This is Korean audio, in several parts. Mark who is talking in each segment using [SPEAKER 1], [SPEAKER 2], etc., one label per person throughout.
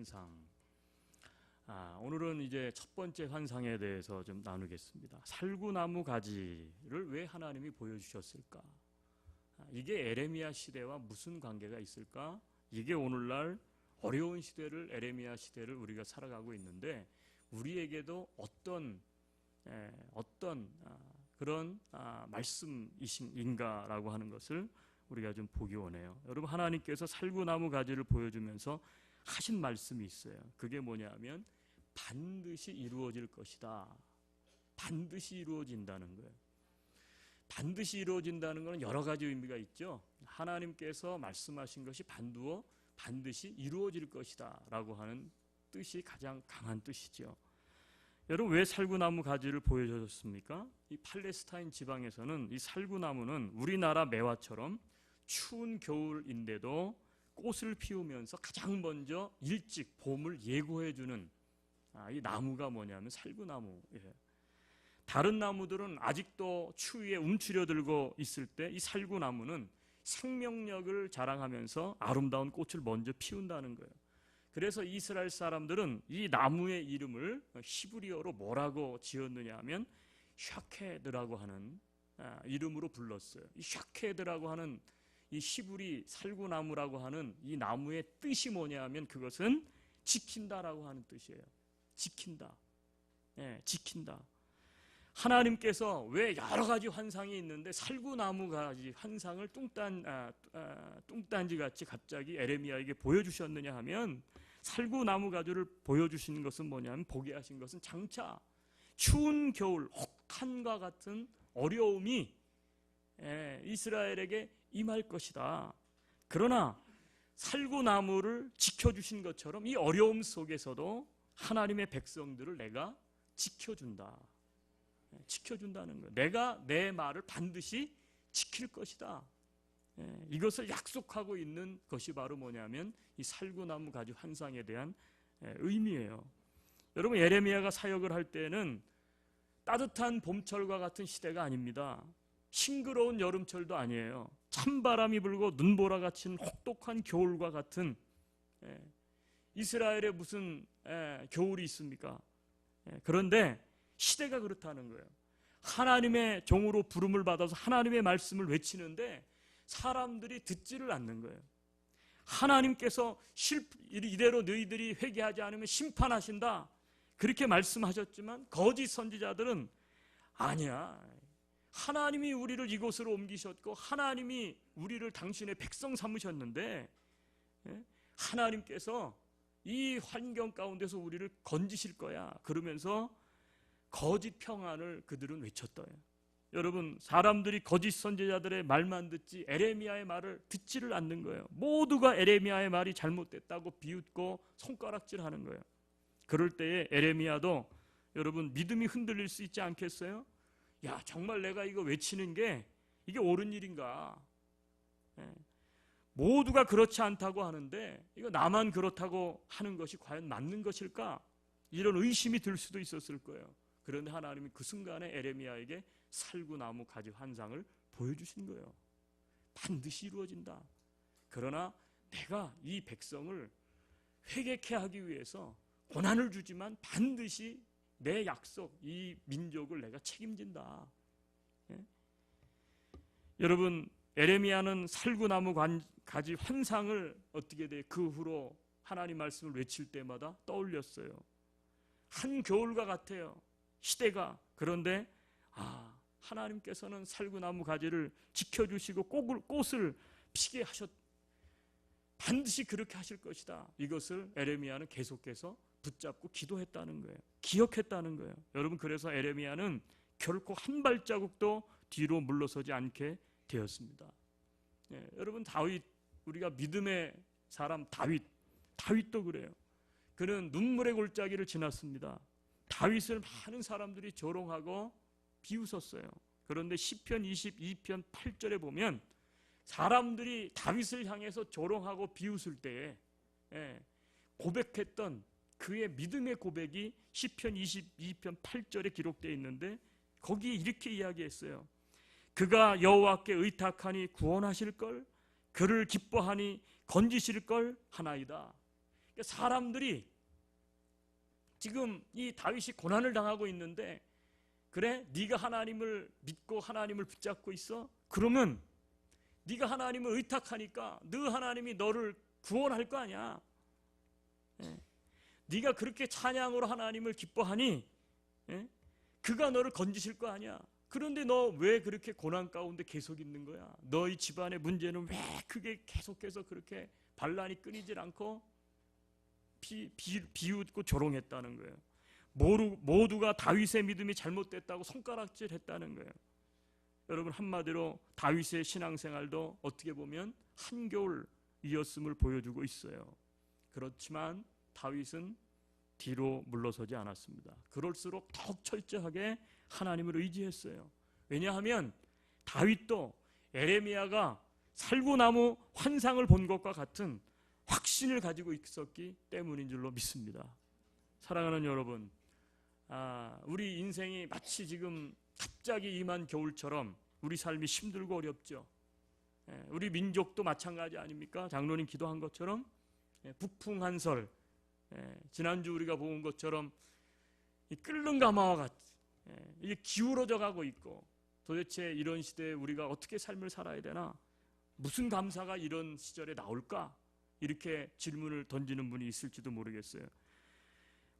[SPEAKER 1] 환상. 오늘은 이제 첫 번째 환상에 대해서 좀 나누겠습니다. 살구나무 가지를 왜 하나님이 보여주셨을까? 이게 에레미야 시대와 무슨 관계가 있을까? 이게 오늘날 어려운 시대를, 에레미야 시대를 우리가 살아가고 있는데 우리에게도 어떤 그런 말씀이신가라고 하는 것을 우리가 좀 보기 원해요. 여러분, 하나님께서 살구나무 가지를 보여주면서 하신 말씀이 있어요. 그게 뭐냐면 반드시 이루어질 것이다. 반드시 이루어진다는 거예요. 반드시 이루어진다는 것은 여러 가지 의미가 있죠. 하나님께서 말씀하신 것이 반드시 이루어질 것이다 라고 하는 뜻이 가장 강한 뜻이죠. 여러분, 왜 살구나무 가지를 보여줬습니까? 이 팔레스타인 지방에서는 이 살구나무는 우리나라 매화처럼 추운 겨울인데도 꽃을 피우면서 가장 먼저 일찍 봄을 예고해주는 이 나무가 뭐냐면 살구나무예요. 다른 나무들은 아직도 추위에 움츠려들고 있을 때 이 살구나무는 생명력을 자랑하면서 아름다운 꽃을 먼저 피운다는 거예요. 그래서 이스라엘 사람들은 이 나무의 이름을 히브리어로 뭐라고 지었느냐 하면 샤케드라고 하는 이름으로 불렀어요. 이 샤케드라고 하는 이 히브리 살구나무라고 하는 이 나무의 뜻이 뭐냐 하면 그것은 지킨다라고 하는 뜻이에요. 지킨다. 지킨다. 하나님께서 왜 여러 가지 환상이 있는데 살구나무 가지 환상을 뚱딴지같이 갑자기 에레미야에게 보여주셨느냐 하면 살구나무 가지를 보여주시는 것은 뭐냐면 보게 하신 것은 장차 추운 겨울 혹한과 같은 어려움이 이스라엘에게 임할 것이다. 그러나 살구나무를 지켜주신 것처럼 이 어려움 속에서도 하나님의 백성들을 내가 지켜준다. 지켜준다는 거예요. 내가 내 말을 반드시 지킬 것이다. 이것을 약속하고 있는 것이 바로 뭐냐면 이 살구나무 가지 환상에 대한 의미예요. 여러분, 예레미야가 사역을 할 때는 따뜻한 봄철과 같은 시대가 아닙니다. 싱그러운 여름철도 아니에요. 찬바람이 불고 눈보라 같은 혹독한 겨울과 같은 이스라엘에 무슨 겨울이 있습니까? 그런데 시대가 그렇다는 거예요. 하나님의 종으로 부름을 받아서 하나님의 말씀을 외치는데 사람들이 듣지를 않는 거예요. 하나님께서 이대로 너희들이 회개하지 않으면 심판하신다 그렇게 말씀하셨지만 거짓 선지자들은 아니야, 하나님이 우리를 이곳으로 옮기셨고 하나님이 우리를 당신의 백성 삼으셨는데 하나님께서 이 환경 가운데서 우리를 건지실 거야 그러면서 거짓 평안을 그들은 외쳤어요. 여러분, 사람들이 거짓 선지자들의 말만 듣지 에레미야의 말을 듣지를 않는 거예요. 모두가 에레미야의 말이 잘못됐다고 비웃고 손가락질하는 거예요. 그럴 때에 에레미야도 여러분 믿음이 흔들릴 수 있지 않겠어요? 야, 정말 내가 이거 외치는 게 이게 옳은 일인가? 모두가 그렇지 않다고 하는데 이거 나만 그렇다고 하는 것이 과연 맞는 것일까? 이런 의심이 들 수도 있었을 거예요. 그런데 하나님이 그 순간에 에레미야에게 살구나무 가지 환상을 보여주신 거예요. 반드시 이루어진다. 그러나 내가 이 백성을 회개케 하기 위해서 고난을 주지만 반드시 내 약속, 이 민족을 내가 책임진다. 여러분, 에레미야는 살구나무 가지 환상을 어떻게 돼? 그 후로 하나님 말씀을 외칠 때마다 떠올렸어요. 한 겨울과 같아요. 시대가. 그런데 하나님께서는 살구나무 가지를 지켜주시고 꽃을 피게 반드시 그렇게 하실 것이다. 이것을 에레미야는 계속해서 붙잡고 기도했다는 거예요. 기억했다는 거예요. 여러분, 그래서 에레미야는 결코 한 발자국도 뒤로 물러서지 않게 되었습니다. 여러분, 우리가 믿음의 사람 다윗도 그래요. 그는 눈물의 골짜기를 지났습니다. 다윗을 많은 사람들이 조롱하고 비웃었어요. 그런데 시편 22편 8절에 보면 사람들이 다윗을 향해서 조롱하고 비웃을 때에 고백했던 그의 믿음의 고백이 시편 22편 8절에 기록되어 있는데 거기에 이렇게 이야기했어요. 그가 여호와께 의탁하니 구원하실걸, 그를 기뻐하니 건지실걸 하나이다. 사람들이 지금 이 다윗이 고난을 당하고 있는데, 그래? 네가 하나님을 믿고 하나님을 붙잡고 있어? 그러면 네가 하나님을 의탁하니까 너 하나님이 너를 구원할 거 아니야. 예. 네가 그렇게 찬양으로 하나님을 기뻐하니, 예? 그가 너를 건지실 거 아니야. 그런데 너 왜 그렇게 고난 가운데 계속 있는 거야? 너희 집안의 문제는 왜 그게 계속해서 그렇게 반란이 끊이질 않고 비웃고 조롱했다는 거예요. 모두가 다윗의 믿음이 잘못됐다고 손가락질했다는 거예요. 여러분, 한마디로 다윗의 신앙생활도 어떻게 보면 한겨울이었음을 보여주고 있어요. 그렇지만 다윗은 뒤로 물러서지 않았습니다. 그럴수록 더욱 철저하게 하나님을 의지했어요. 왜냐하면 다윗도 에레미야가 살구나무 환상을 본 것과 같은 확신을 가지고 있었기 때문인 줄로 믿습니다. 사랑하는 여러분, 우리 인생이 마치 지금 갑자기 임한 겨울처럼 우리 삶이 힘들고 어렵죠. 우리 민족도 마찬가지 아닙니까? 장로님 기도한 것처럼 북풍한설, 지난주 우리가 본 것처럼 이 끓는 가마와 같이 이게 기울어져 가고 있고, 도대체 이런 시대에 우리가 어떻게 삶을 살아야 되나? 무슨 감사가 이런 시절에 나올까? 이렇게 질문을 던지는 분이 있을지도 모르겠어요.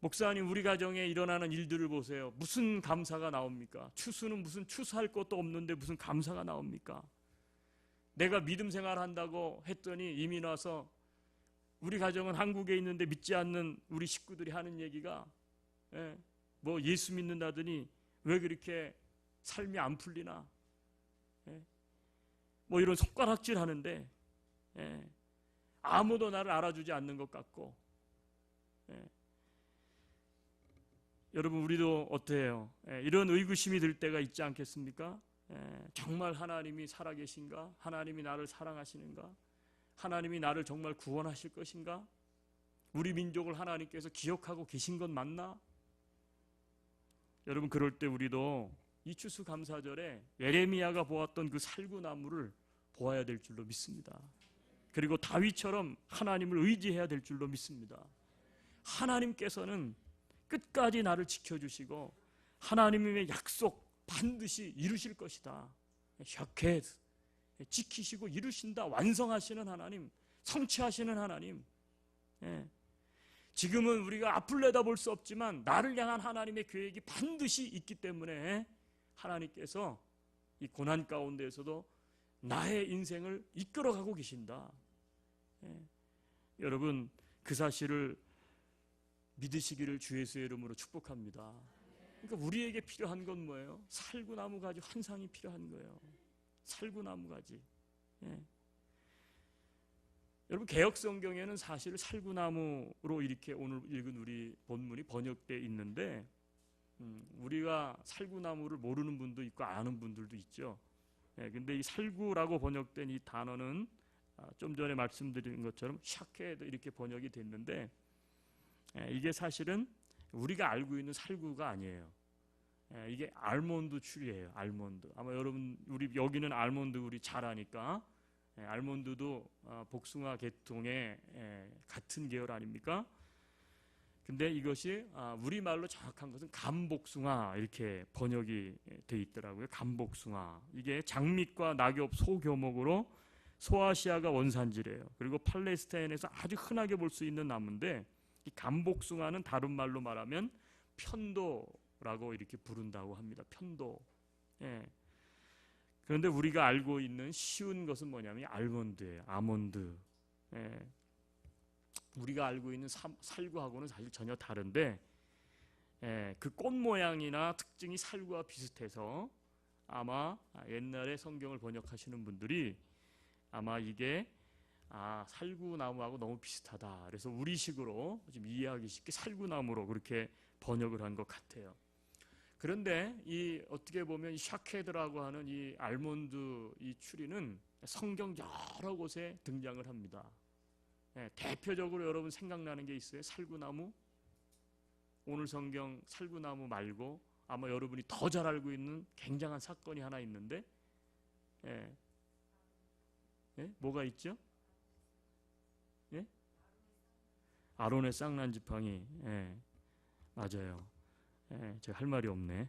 [SPEAKER 1] 목사님, 우리 가정에 일어나는 일들을 보세요. 무슨 감사가 나옵니까? 추수는 무슨 추수할 것도 없는데 무슨 감사가 나옵니까? 내가 믿음 생활한다고 했더니 이민 와서 우리 가정은 한국에 있는데 믿지 않는 우리 식구들이 하는 얘기가 뭐 예수 믿는다더니 왜 그렇게 삶이 안 풀리나? 뭐 이런 손가락질 하는데 아무도 나를 알아주지 않는 것 같고. 여러분, 우리도 어때요? 이런 의구심이 들 때가 있지 않겠습니까? 정말 하나님이 살아계신가? 하나님이 나를 사랑하시는가? 하나님이 나를 정말 구원하실 것인가? 우리 민족을 하나님께서 기억하고 계신 건 맞나? 여러분, 그럴 때 우리도 이 추수감사절에 예레미야가 보았던 그 살구나무를 보아야 될 줄로 믿습니다. 그리고 다윗처럼 하나님을 의지해야 될 줄로 믿습니다. 하나님께서는 끝까지 나를 지켜주시고 하나님의 약속 반드시 이루실 것이다. 샤켓, 지키시고 이루신다. 완성하시는 하나님, 성취하시는 하나님. 지금은 우리가 앞을 내다볼 수 없지만 나를 향한 하나님의 계획이 반드시 있기 때문에 하나님께서 이 고난 가운데에서도 나의 인생을 이끌어가고 계신다. 여러분, 그 사실을 믿으시기를 주 예수의 이름으로 축복합니다. 그러니까 우리에게 필요한 건 뭐예요? 살구나무 가지 환상이 필요한 거예요. 살구나무 가지. 여러분, 개역성경에는 사실 살구나무로 이렇게 오늘 읽은 우리 본문이 번역되어 있는데, 우리가 살구나무를 모르는 분도 있고 아는 분들도 있죠. 근데 이 살구라고 번역된 이 단어는 좀 전에 말씀드린 것처럼 샤케도 이렇게 번역이 됐는데, 이게 사실은 우리가 알고 있는 살구가 아니에요. 이게 알몬드 추리예요. 알몬드. 아마 여러분, 우리 여기는 알몬드 우리 잘 아니까, 알몬드도 복숭아 계통의 같은 계열 아닙니까? 근데 이것이 우리말로 정확한 것은 감복숭아 이렇게 번역이 돼 있더라고요. 감복숭아. 이게 장미과 낙엽 소교목으로 소아시아가 원산지래요. 그리고 팔레스타인에서 아주 흔하게 볼 수 있는 나무인데, 이 감복숭아는 다른 말로 말하면 편도라고 이렇게 부른다고 합니다. 편도. 그런데 우리가 알고 있는 쉬운 것은 뭐냐면 알몬드예요. 아몬드. 우리가 알고 있는 살구하고는 사실 전혀 다른데, 그 꽃 모양이나 특징이 살구와 비슷해서 아마 옛날에 성경을 번역하시는 분들이 아마 이게 살구나무하고 너무 비슷하다. 그래서 우리식으로 좀 이해하기 쉽게 살구나무로 그렇게 번역을 한 것 같아요. 그런데 이 어떻게 보면 이 샤케드라고 하는 이 알몬드 이 추리는 성경 여러 곳에 등장을 합니다. 대표적으로 여러분 생각나는 게 있어요? 살구나무? 오늘 성경 살구나무 말고 아마 여러분이 더 잘 알고 있는 굉장한 사건이 하나 있는데, 뭐가 있죠? 아론의 쌍난 지팡이. 예, 맞아요. 예, 제가 할 말이 없네.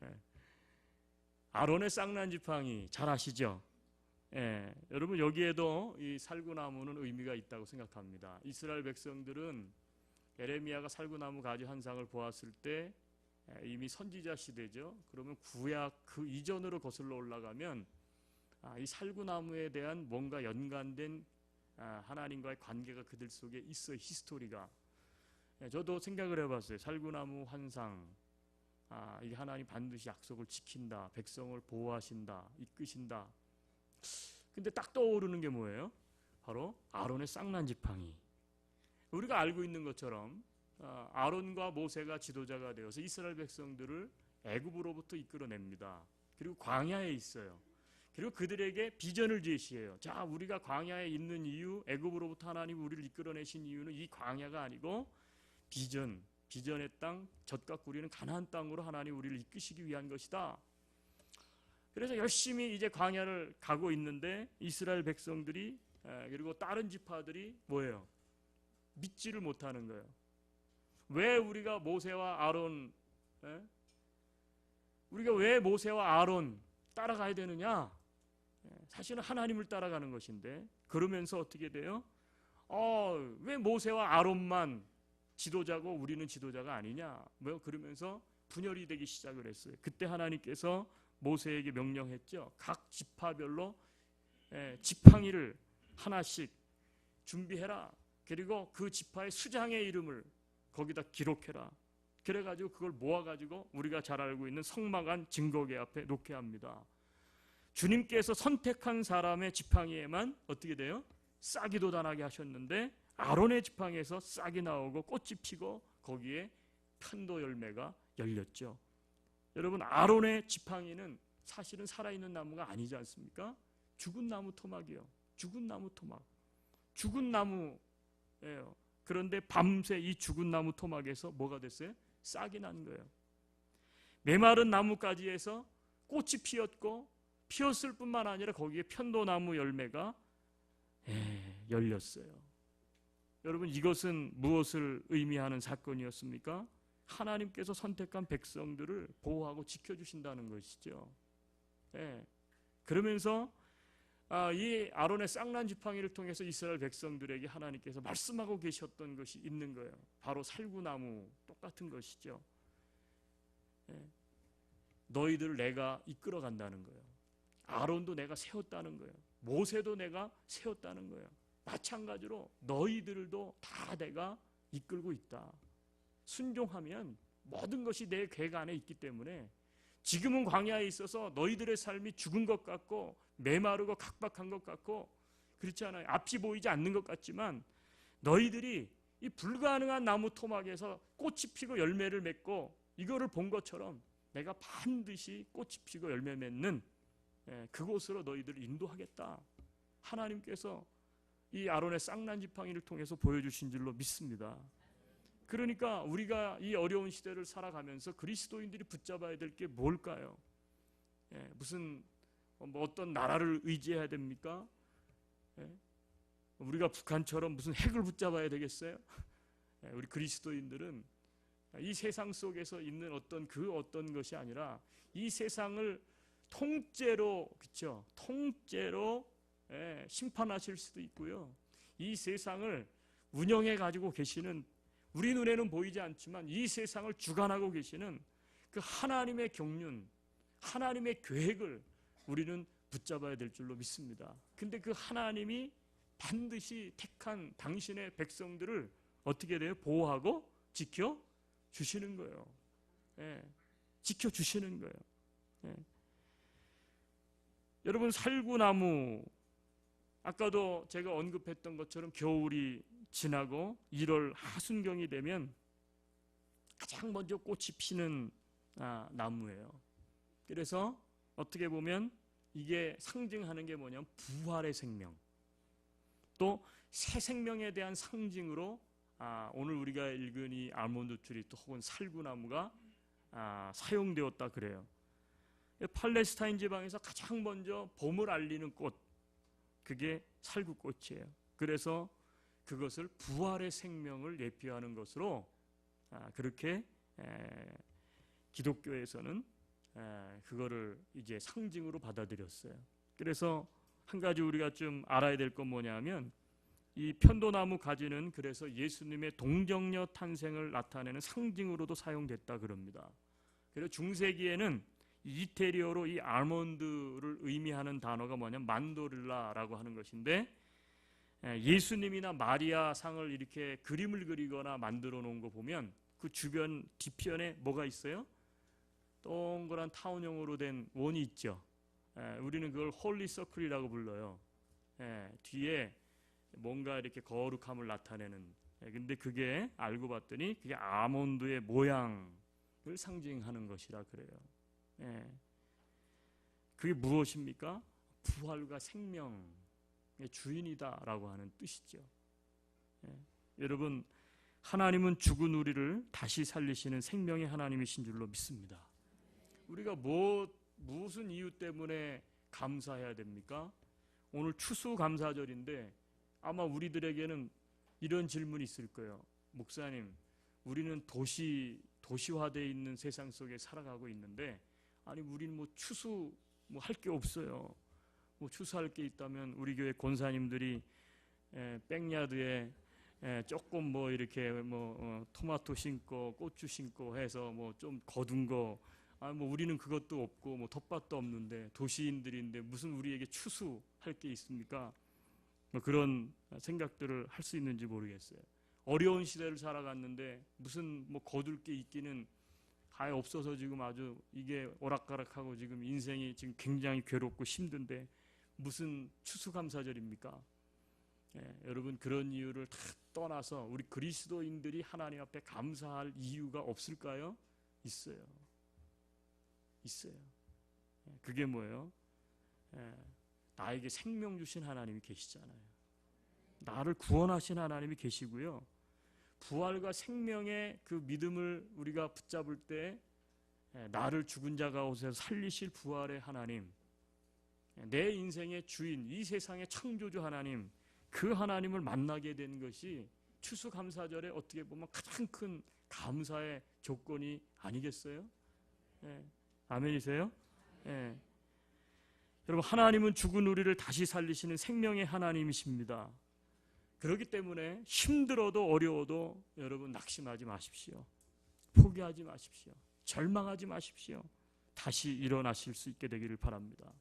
[SPEAKER 1] 예, 아론의 쌍난 지팡이 잘 아시죠? 예, 여러분 여기에도 이 살구나무는 의미가 있다고 생각합니다. 이스라엘 백성들은 에레미야가 살구나무 가지 환상을 보았을 때 이미 선지자 시대죠. 그러면 구약 그 이전으로 거슬러 올라가면 이 살구나무에 대한 뭔가 연관된 하나님과의 관계가 그들 속에 있어. 히스토리가. 저도 생각을 해봤어요. 살구나무 환상, 이게 하나님 반드시 약속을 지킨다, 백성을 보호하신다, 이끄신다. 근데 딱 떠오르는 게 뭐예요? 바로 아론의 쌍난 지팡이. 우리가 알고 있는 것처럼 아론과 모세가 지도자가 되어서 이스라엘 백성들을 애굽으로부터 이끌어냅니다. 그리고 광야에 있어요. 그리고 그들에게 비전을 제시해요. 자, 우리가 광야에 있는 이유, 애굽으로부터 하나님 우리를 이끌어내신 이유는 이 광야가 아니고 비전의 땅, 젖과 꿀이는 가나안 땅으로 하나님 우리를 이끄시기 위한 것이다. 그래서 열심히 이제 광야를 가고 있는데 이스라엘 백성들이 그리고 다른 지파들이 뭐예요? 믿지를 못하는 거예요. 왜 우리가 모세와 아론, 우리가 왜 모세와 아론 따라가야 되느냐? 사실은 하나님을 따라가는 것인데, 그러면서 어떻게 돼요? 왜 모세와 아론만 지도자고 우리는 지도자가 아니냐? 뭐 그러면서 분열이 되기 시작을 했어요. 그때 하나님께서 모세에게 명령했죠. 각 지파별로 지팡이를 하나씩 준비해라. 그리고 그 지파의 수장의 이름을 거기다 기록해라. 그래가지고 그걸 모아가지고 우리가 잘 알고 있는 성막안 증거궤 앞에 놓게 합니다. 주님께서 선택한 사람의 지팡이에만 어떻게 돼요? 싹이 돋아나게 하셨는데 아론의 지팡이에서 싹이 나오고 꽃이 피고 거기에 편도 열매가 열렸죠. 여러분, 아론의 지팡이는 사실은 살아있는 나무가 아니지 않습니까? 죽은 나무 토막이요. 죽은 나무 토막. 죽은 나무예요. 그런데 밤새 이 죽은 나무 토막에서 뭐가 됐어요? 싹이 난 거예요. 메마른 나뭇가지에서 꽃이 피었고 피었을 뿐만 아니라 거기에 편도나무 열매가 열렸어요. 여러분, 이것은 무엇을 의미하는 사건이었습니까? 하나님께서 선택한 백성들을 보호하고 지켜주신다는 것이죠. 그러면서 이 아론의 쌍난 지팡이를 통해서 이스라엘 백성들에게 하나님께서 말씀하고 계셨던 것이 있는 거예요. 바로 살구나무 똑같은 것이죠. 너희들을 내가 이끌어 간다는 거예요. 아론도 내가 세웠다는 거예요. 모세도 내가 세웠다는 거예요. 마찬가지로 너희들도 다 내가 이끌고 있다. 순종하면 모든 것이 내 계획 안에 있기 때문에 지금은 광야에 있어서 너희들의 삶이 죽은 것 같고 메마르고 각박한 것 같고 그렇지 않아요. 앞이 보이지 않는 것 같지만 너희들이 이 불가능한 나무 토막에서 꽃이 피고 열매를 맺고 이거를 본 것처럼 내가 반드시 꽃이 피고 열매 맺는 그곳으로 너희들을 인도하겠다. 하나님께서 이 아론의 쌍난 지팡이를 통해서 보여주신 줄로 믿습니다. 그러니까 우리가 이 어려운 시대를 살아가면서 그리스도인들이 붙잡아야 될 게 뭘까요? 무슨 어떤 나라를 의지해야 됩니까? 우리가 북한처럼 무슨 핵을 붙잡아야 되겠어요? 우리 그리스도인들은 이 세상 속에서 있는 어떤 것이 아니라 이 세상을 통째로, 그렇죠? 통째로 심판하실 수도 있고요. 이 세상을 운영해 가지고 계시는, 우리 눈에는 보이지 않지만 이 세상을 주관하고 계시는 그 하나님의 경륜, 하나님의 계획을 우리는 붙잡아야 될 줄로 믿습니다. 근데 그 하나님이 반드시 택한 당신의 백성들을 어떻게 돼요? 보호하고 지켜주시는 거예요. 지켜주시는 거예요. 여러분, 살구나무, 아까도 제가 언급했던 것처럼 겨울이 지나고 1월 하순경이 되면 가장 먼저 꽃이 피는 나무예요. 그래서 어떻게 보면 이게 상징하는 게 뭐냐면 부활의 생명, 또 새 생명에 대한 상징으로 오늘 우리가 읽은 이 알몬드 트리 또 혹은 살구나무가 사용되었다 그래요. 팔레스타인 지방에서 가장 먼저 봄을 알리는 꽃, 그게 살구꽃이에요. 그래서 그것을 부활의 생명을 예표하는 것으로 그렇게 기독교에서는 그거를 이제 상징으로 받아들였어요. 그래서 한 가지 우리가 좀 알아야 될 건 뭐냐면 이 편도나무 가지는 그래서 예수님의 동정녀 탄생을 나타내는 상징으로도 사용됐다 그럽니다. 그래서 중세기에는 이태리어로 이 아몬드를 의미하는 단어가 뭐냐면 만도릴라라고 하는 것인데, 예수님이나 마리아 상을 이렇게 그림을 그리거나 만들어 놓은 거 보면 그 주변 뒤편에 뭐가 있어요? 동그란 타원형으로 된 원이 있죠. 우리는 그걸 홀리 서클이라고 불러요. 뒤에 뭔가 이렇게 거룩함을 나타내는. 근데 그게 알고 봤더니 그게 아몬드의 모양을 상징하는 것이라 그래요. 그게 무엇입니까? 부활과 생명의 주인이다라고 하는 뜻이죠. 여러분, 하나님은 죽은 우리를 다시 살리시는 생명의 하나님이신 줄로 믿습니다. 우리가 무슨 이유 때문에 감사해야 됩니까? 오늘 추수감사절인데 아마 우리들에게는 이런 질문이 있을 거예요. 목사님, 우리는 도시화되어 있는 세상 속에 살아가고 있는데, 아니 우리는 뭐 추수 할 게 없어요. 뭐 추수할 게 있다면 우리 교회 권사님들이 백야드에 조금 뭐 이렇게 토마토 심고 고추 심고 해서 뭐 좀 거둔 거, 뭐 우리는 그것도 없고 뭐 텃밭도 없는데 도시인들인데 무슨 우리에게 추수할 게 있습니까? 뭐 그런 생각들을 할 수 있는지 모르겠어요. 어려운 시대를 살아갔는데 무슨 뭐 거둘 게 있기는 아예 없어서 지금 아주 이게 오락가락하고 지금 인생이 지금 굉장히 괴롭고 힘든데 무슨 추수감사절입니까? 여러분, 그런 이유를 다 떠나서 우리 그리스도인들이 하나님 앞에 감사할 이유가 없을까요? 있어요. 그게 뭐예요? 나에게 생명 주신 하나님이 계시잖아요. 나를 구원하신 하나님이 계시고요. 부활과 생명의 그 믿음을 우리가 붙잡을 때 나를 죽은 자 가운데서 살리실 부활의 하나님, 내 인생의 주인, 이 세상의 창조주 하나님, 그 하나님을 만나게 된 것이 추수감사절에 어떻게 보면 가장 큰 감사의 조건이 아니겠어요? 아멘이세요? 여러분, 하나님은 죽은 우리를 다시 살리시는 생명의 하나님이십니다. 그렇기 때문에 힘들어도 어려워도 여러분 낙심하지 마십시오. 포기하지 마십시오. 절망하지 마십시오. 다시 일어나실 수 있게 되기를 바랍니다.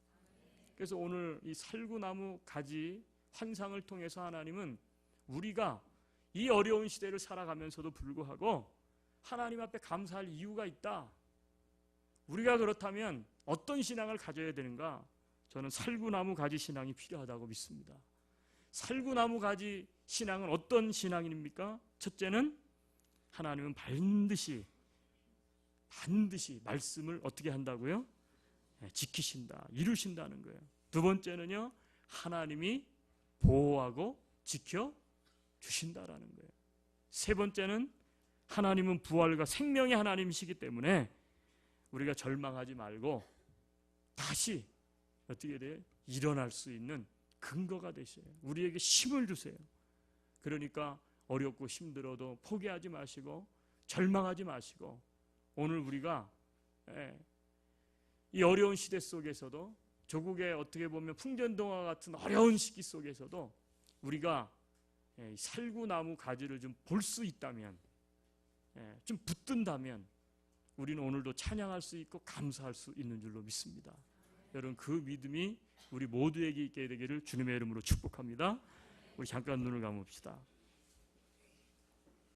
[SPEAKER 1] 그래서 오늘 이 살구나무 가지 환상을 통해서 하나님은 우리가 이 어려운 시대를 살아가면서도 불구하고 하나님 앞에 감사할 이유가 있다. 우리가 그렇다면 어떤 신앙을 가져야 되는가? 저는 살구나무 가지 신앙이 필요하다고 믿습니다. 살구나무 가지 신앙은 어떤 신앙입니까? 첫째는 하나님은 반드시 말씀을 어떻게 한다고요? 지키신다, 이루신다는 거예요. 두 번째는요, 하나님이 보호하고 지켜주신다라는 거예요. 세 번째는 하나님은 부활과 생명의 하나님이시기 때문에 우리가 절망하지 말고 다시 어떻게 돼요? 일어날 수 있는 근거가 되셔요. 우리에게 힘을 주세요. 그러니까 어렵고 힘들어도 포기하지 마시고 절망하지 마시고, 오늘 우리가 이 어려운 시대 속에서도, 조국의 어떻게 보면 풍전등화 같은 어려운 시기 속에서도 우리가 살구나무 가지를 좀 볼 수 있다면, 좀 붙든다면 우리는 오늘도 찬양할 수 있고 감사할 수 있는 줄로 믿습니다. 여러분, 그 믿음이 우리 모두에게 있게 되기를 주님의 이름으로 축복합니다. 우리 잠깐 눈을 감읍시다.